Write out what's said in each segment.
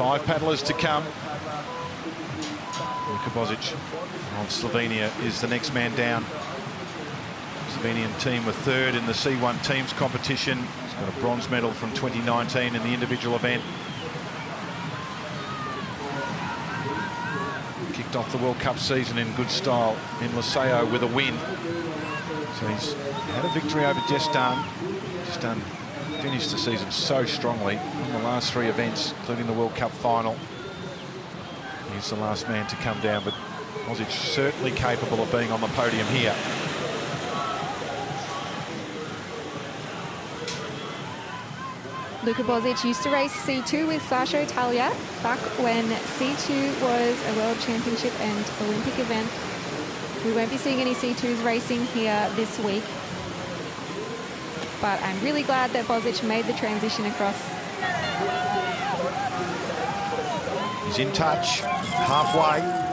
5 paddlers to come. Luka Bozic of Slovenia is the next man down. Slovenian team were 3rd in the C1 teams competition. He's got a bronze medal from 2019 in the individual event. Kicked off the World Cup season in good style in Liceo with a win. So he's had a victory over Destan. Destan finished the season so strongly in the last 3 events, including the World Cup final. He's the last man to come down, but Bozic certainly capable of being on the podium here. Luka Bozic used to race C2 with Sasha Italia back when C2 was a World Championship and Olympic event. We won't be seeing any C2s racing here this week, but I'm really glad that Bozic made the transition across. He's in touch, halfway.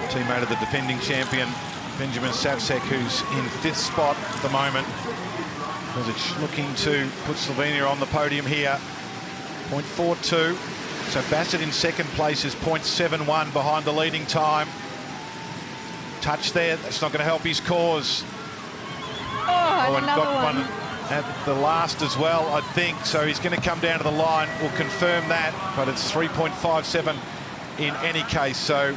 Teammate of the defending champion, Benjamin Savcek, who's in 5th spot at the moment. Bozic looking to put Slovenia on the podium here. 0.42. So Bassett in 2nd place is 0.71 behind the leading time. Touch there, that's not going to help his cause. Oh, and another got one at the last as well, I think. So he's going to come down to the line. We'll confirm that, but it's 3.57 in any case. So